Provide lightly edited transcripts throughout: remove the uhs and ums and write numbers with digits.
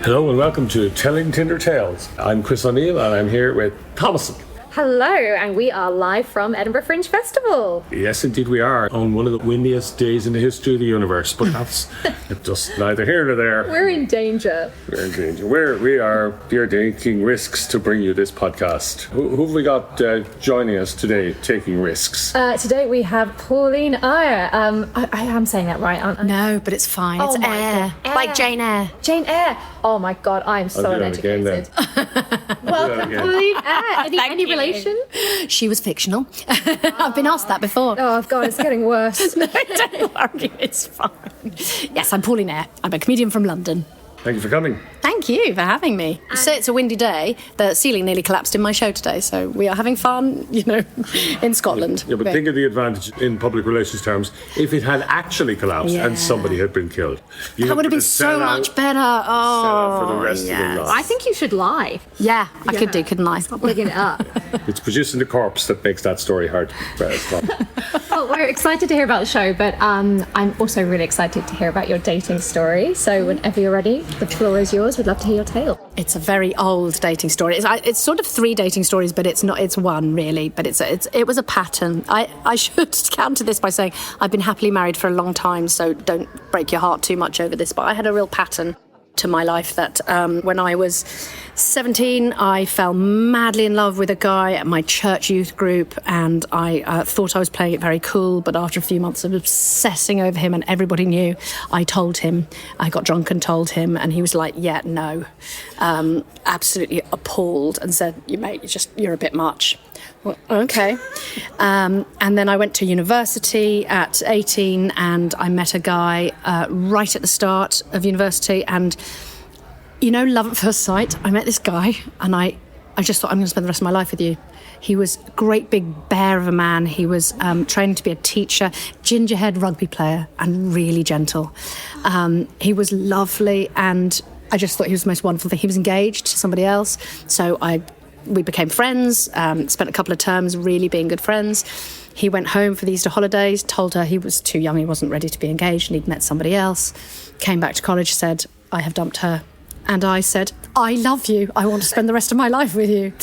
Hello and welcome to Telling Tinder Tales. I'm Chris O'Neill and I'm here with Thomasin. Hello, and we are live from Edinburgh Fringe Festival. Yes, indeed we are, on one of the windiest days in the history of the universe, but that's just neither here nor there. We're in danger. We are taking risks to bring you this podcast. Who have we got joining us today, taking risks? Today we have Pauline Eyre. I am saying that right, aren't I? No, but it's fine. It's Eyre. Like Jane Eyre. Jane Eyre. Oh my God, I'm so uneducated. Welcome, Pauline Eyre. Any relation? She was fictional. I've been asked that before. Oh God, it's getting worse. No, don't worry, it's fine. Yes, I'm Pauline Eyre. I'm a comedian from London. Thank you for coming. Thank you for having me. So it's a windy day. The ceiling nearly collapsed in my show today, so we are having fun, in Scotland. Yeah, but think of the advantage in public relations terms if it had actually collapsed and somebody had been killed. That would have been so much better. Oh, sell out for the rest of the life. I think you should lie. Yeah, I could do, couldn't I? Stop bigging it up. It's producing the corpse that makes that story hard to stop. Well, we're excited to hear about the show, but I'm also really excited to hear about your dating story. So whenever you're ready, the floor is yours. We'd love to hear your tale. It's a very old dating story. It's sort of three dating stories, but it's not. It's one really, but it was a pattern. I should counter this by saying I've been happily married for a long time, so don't break your heart too much over this. But I had a real pattern to my life that when I was 17, I fell madly in love with a guy at my church youth group, and I thought I was playing it very cool, but after a few months of obsessing over him and everybody knew, I told him. I got drunk and told him, and he was like, yeah, no. Absolutely appalled and said, you're a bit much. Well, okay. And then I went to university at 18 and I met a guy right at the start of university, and love at first sight. I met this guy and I just thought, I'm going to spend the rest of my life with you. He was a great big bear of a man. He was training to be a teacher, gingerhead rugby player, and really gentle. He was lovely, and I just thought he was the most wonderful thing. He was engaged to somebody else, so we became friends, spent a couple of terms really being good friends. He went home for the Easter holidays, told her he was too young, he wasn't ready to be engaged, and he'd met somebody else. Came back to college, said, I have dumped her. And I said, I love you. I want to spend the rest of my life with you.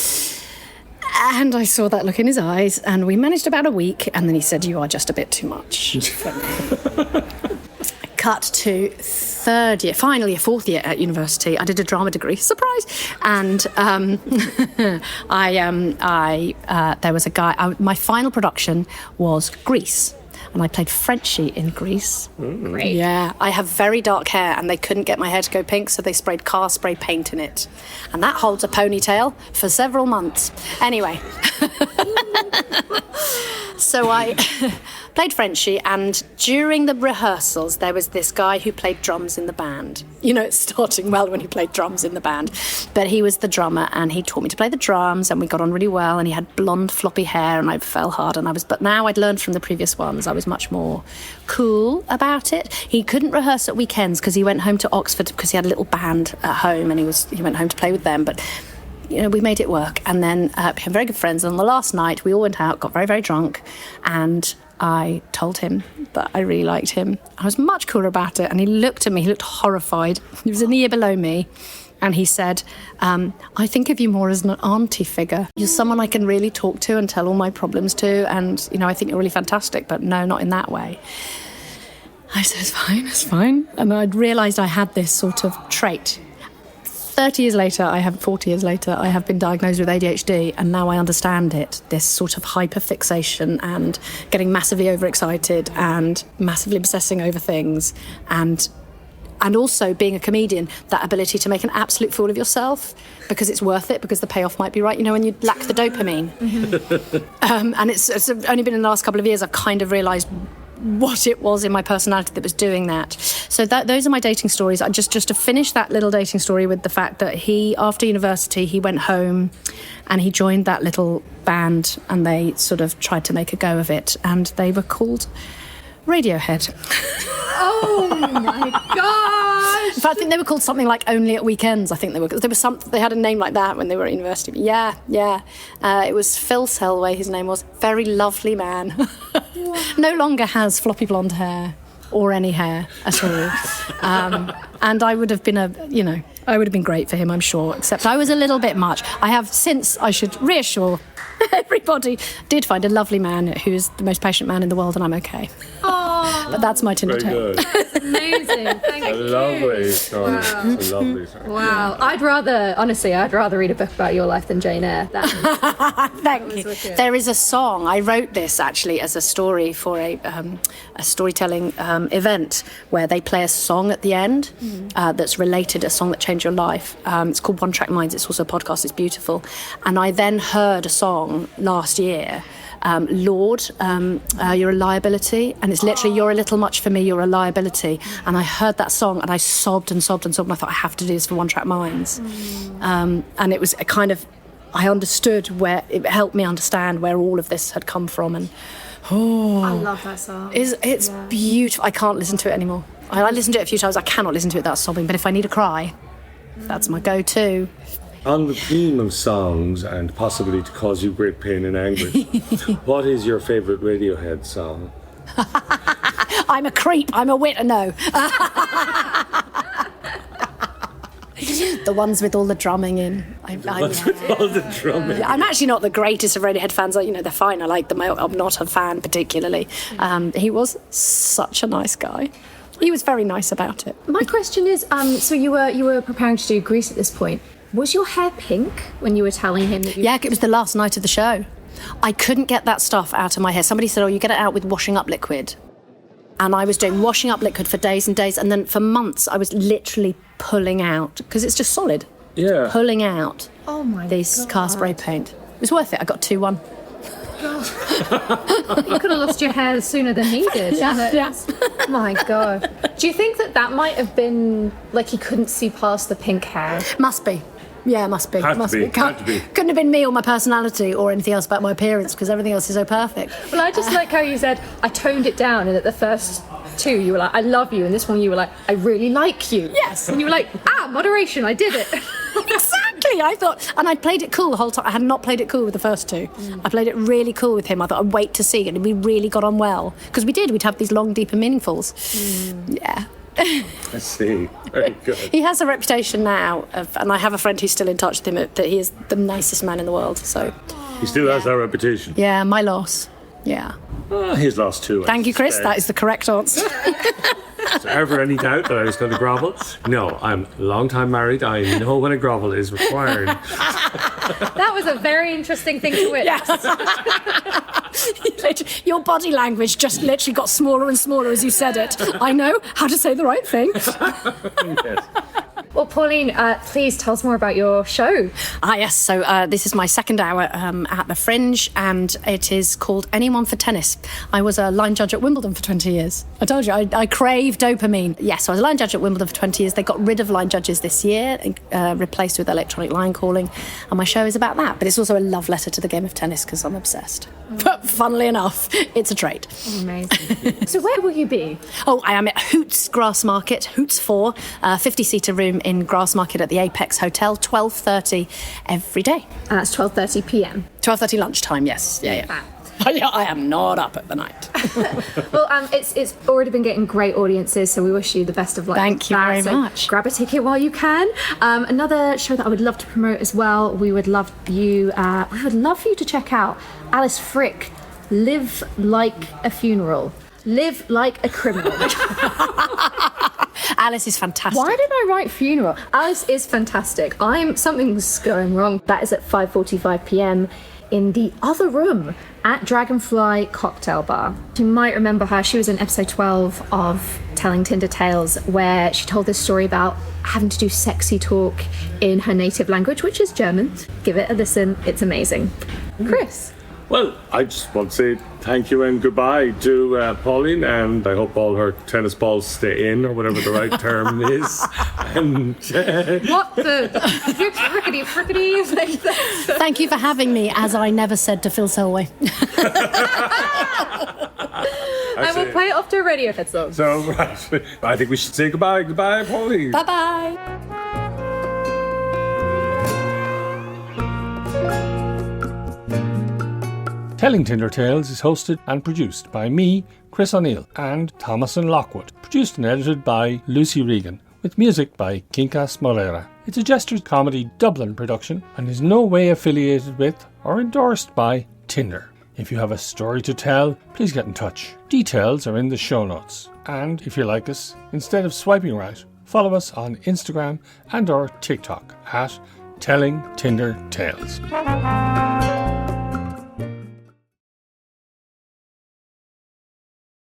And I saw that look in his eyes, and we managed about a week, and then he said, you are just a bit too much for me. Cut to fourth year at university. I did a drama degree, surprise. And there was a guy. My final production was Grease, and I played Frenchy in Grease. Great. Yeah, I have very dark hair, and they couldn't get my hair to go pink, so they sprayed car spray paint in it, and that holds a ponytail for several months. Anyway. So I played Frenchy, and during the rehearsals, there was this guy who played drums in the band. It's starting well when he played drums in the band. But he was the drummer, and he taught me to play the drums, and we got on really well, and he had blonde, floppy hair, and I fell hard, but now I'd learned from the previous ones. I was much more cool about it. He couldn't rehearse at weekends because he went home to Oxford because he had a little band at home, and he went home to play with them, but we made it work, and then became very good friends. And on the last night, we all went out, got very, very drunk, and I told him that I really liked him. I was much cooler about it, and he looked at me, he looked horrified. He was in the year below me, and he said, I think of you more as an auntie figure. You're someone I can really talk to and tell all my problems to, and, I think you're really fantastic, but no, not in that way. I said, it's fine. And I'd realised I had this sort of trait. 40 years later, I have been diagnosed with ADHD, and now I understand it, this sort of hyperfixation and getting massively overexcited and massively obsessing over things, and also being a comedian, that ability to make an absolute fool of yourself because it's worth it, because the payoff might be right, when you lack the dopamine. Mm-hmm. And it's only been in the last couple of years I've kind of realised what it was in my personality that was doing that. So those are my dating stories. I just to finish that little dating story with the fact that after university, he went home and he joined that little band, and they sort of tried to make a go of it, and they were called Radiohead. Oh my gosh! In fact, I think they were called something like Only at Weekends. I think they had a name like that when they were at university. But yeah. It was Phil Selway, his name was. Very lovely man. Wow. No longer has floppy blonde hair or any hair at all. And I would have been I would have been great for him, I'm sure, except I was a little bit much. I have since, I should reassure everybody, did find a lovely man who's the most patient man in the world, and I'm okay. Oh, But that's my Tinder Very tale. good. amazing. Thank A you. lovely story. Wow. It's a lovely story. Wow. I'd rather read a book about your life than Jane Eyre. Thank you. wicked. There is a song. I wrote this actually as a story for a storytelling event where they play a song at the end that's related, a song that changed your life. It's called One Track Minds. It's also a podcast. It's beautiful. And I then heard a song last year, Lorde, You're a Liability, and it's literally You're a little much for me, you're a liability. And I heard that song and I sobbed and sobbed and sobbed, and I thought I have to do this for One Track Minds. And it was a kind of, I understood where, it helped me understand where all of this had come from. And I love that song. it's beautiful. I can't listen to it anymore. I listened to it a few times. I cannot listen to it without sobbing, but if I need a cry, that's my go-to. On the theme of songs and possibly to cause you great pain and anguish, what is your favourite Radiohead song? I'm a creep. I'm a wit. No. The ones with all the drumming in. All the drumming. I'm actually not the greatest of Radiohead fans. They're fine. I like them. I'm not a fan particularly. He was such a nice guy. He was very nice about it. My question is, so you were preparing to do Grease at this point. Was your hair pink when you were telling him that you... Yeah, it was the last night of the show. I couldn't get that stuff out of my hair. Somebody said, you get it out with washing up liquid. And I was doing washing up liquid for days and days. And then for months, I was literally pulling out, because it's just solid. Yeah. Pulling out this car spray paint. It was worth it. I got 2-1. You could have lost your hair sooner than he did. Yeah. My God. Do you think that might have been, like, he couldn't see past the pink hair? Must be. Yeah, it must be. Had to must be. Can't- Had to be. Couldn't have been me or my personality or anything else about my appearance, because everything else is so perfect. Well, I just like how you said, I toned it down, and at the first two, you were like, I love you, and this one, you were like, I really like you. Yes. And you were like, moderation, I did it. Exactly, I thought, and I played it cool the whole time. I had not played it cool with the first two. I played it really cool with him. I thought I'd wait to see, and we really got on well, because we'd have these long, deep and meaningfuls. Yeah. I see. Very good. He has a reputation now, and I have a friend who's still in touch with him, that he is the nicest man in the world. So, He still has that reputation. yeah, my loss. Yeah. His lost too. Thank you, Chris. That is the correct answer. Is there ever any doubt that I was going to grovel? No, I'm a long time married. I know when a grovel is required. That was a very interesting thing to witness. Your body language just literally got smaller and smaller as you said it. I know how to say the right thing. Yes. Well, Pauline, please tell us more about your show. Yes, so this is my second hour at the Fringe, and it is called Anyone for Tennis. I was a line judge at Wimbledon for 20 years. I told you, I crave dopamine. Yes, so I was a line judge at Wimbledon for 20 years. They got rid of line judges this year, replaced with electronic line calling, and my show is about that. But it's also a love letter to the game of tennis, because I'm obsessed. But funnily enough, it's a trait. Amazing. So where will you be? Oh, I am at Hoots Grassmarket, Hoots 4, 50-seater room in Grassmarket at the Apex Hotel, 12:30 every day. And that's 12:30 p.m. 12:30 lunchtime, yes. Yeah. I am not up at the night. Well, it's already been getting great audiences, so we wish you the best of luck. Thank you very So much. Grab a ticket while you can. Another show that I would love to promote as well. We would love for you to check out Alice Frick, Live Like a Funeral. Live like a criminal. Alice is fantastic. Why did I write funeral? Alice is fantastic. Something's going wrong. That is at 5:45 p.m. in the other room at Dragonfly Cocktail Bar. You might remember her. She was in episode 12 of Telling Tinder Tales, where she told this story about having to do sexy talk in her native language, which is German. Give it a listen. It's amazing. Chris. Well, I just want to say thank you and goodbye to Pauline, and I hope all her tennis balls stay in, or whatever the right term is. And What the frickety? Thank you for having me, as I never said to Phil Selway. I will play it off to a Radiohead song. so, right, I think we should say goodbye. Goodbye, Pauline. Bye-bye. Telling Tinder Tales is hosted and produced by me, Chris O'Neill, and Thomasin Lockwood. Produced and edited by Lucy Regan, with with music by Quincas Moreira. It's a Jester's Comedy Dublin production and is no way affiliated with or endorsed by Tinder. If you have a story to tell, please get in touch. Details are in the show notes. And if you like us, instead of swiping right, follow us on Instagram and or TikTok at Telling Tinder Tales.